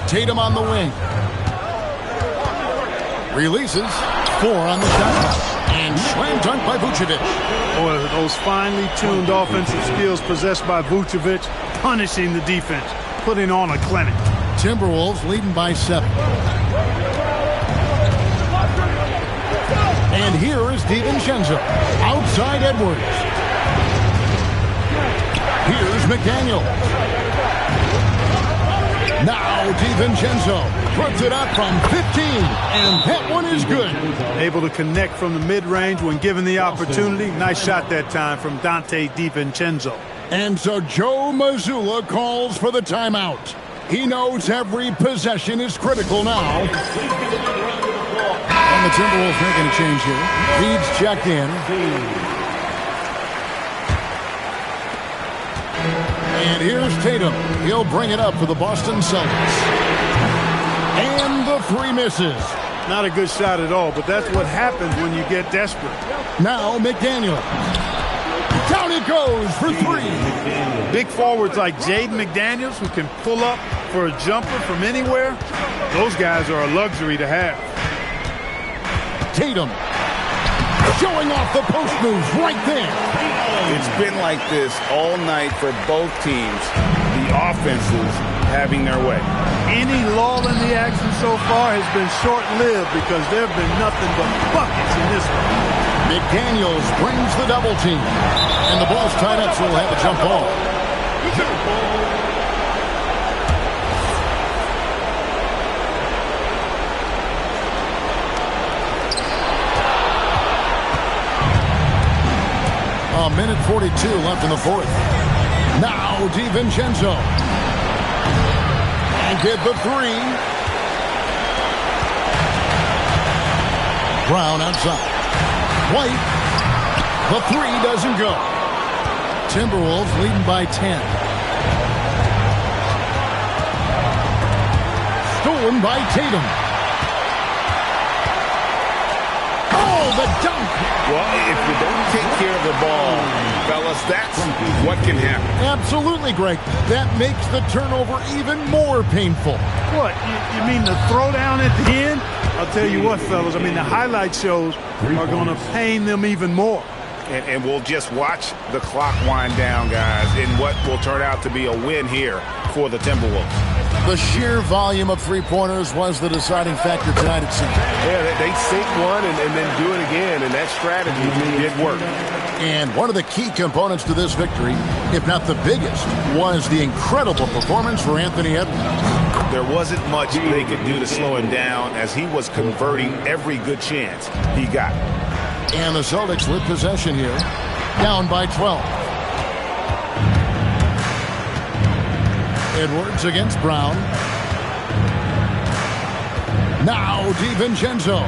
Tatum on the wing. Releases. 4 on the shot clock. And slam dunk by Vucevic. Boy, those finely tuned offensive skills possessed by Vucevic, punishing the defense, putting on a clinic. Timberwolves leading by 7. And here is DiVincenzo. Outside Edwards. Here's McDaniel. Now DiVincenzo puts it up from 15, and that one is good. Able to connect from the mid-range when given the opportunity. Nice shot that time from Dante DiVincenzo. And so Joe Mazzulla calls for the timeout. He knows every possession is critical now. And the Timberwolves making a change here. Reed's checked in. And here's Tatum. He'll bring it up for the Boston Celtics. And the three misses. Not a good shot at all, but that's what happens when you get desperate. Now McDaniel. Down it goes for three. Big forwards like Jaden McDaniels who can pull up for a jumper from anywhere. Those guys are a luxury to have. Tatum showing off the post moves right there. It's been like this all night for both teams. The offenses having their way. Any lull in the action so far has been short-lived because there have been nothing but buckets in this one. McDaniels brings the double team. And the ball's tied up, so we'll have a jump ball. A minute 42 left in the fourth. Now DiVincenzo. And get the three. Brown outside. White. The three doesn't go. Timberwolves leading by 10. Stolen by Tatum. Oh, the dunk. Well, if you don't take care of the ball, fellas, that's what can happen. Absolutely, Greg. That makes the turnover even more painful. What? You mean the throwdown at the end? I'll tell you what, fellas. I mean, the highlight shows are going to pain them even more. And we'll just watch the clock wind down, guys, in what will turn out to be a win here for the Timberwolves. The sheer volume of three-pointers was the deciding factor tonight, it seems. Yeah, they sink one and then do it again, and that strategy did work. And one of the key components to this victory, if not the biggest, was the incredible performance for Anthony Edwards. There wasn't much they could do to slow him down as he was converting every good chance he got. And the Celtics with possession here, down by 12. Edwards against Brown. Now DiVincenzo.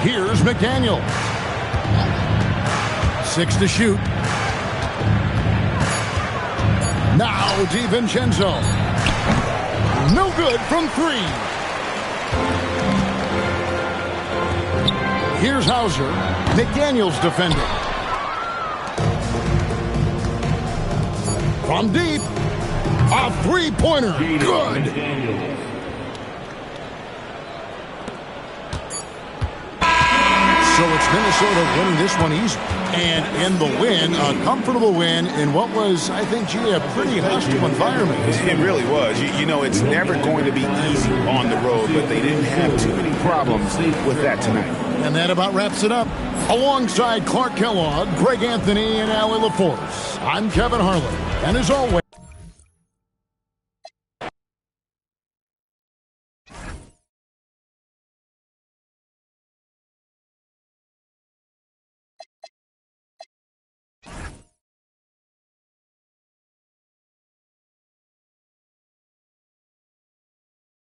Here's McDaniel. 6 to shoot. Now DiVincenzo. No good from 3. Here's Hauser. McDaniels defending. From deep. A three-pointer. Good. So it's Minnesota winning this one easy. And in the win, a comfortable win in what was, I think, a pretty hostile environment. It really was. You know, it's never going to be easy on the road, but they didn't have too many problems with that tonight. And that about wraps it up. Alongside Clark Kellogg, Greg Anthony, and Allie LaForce, I'm Kevin Harlan. And as always,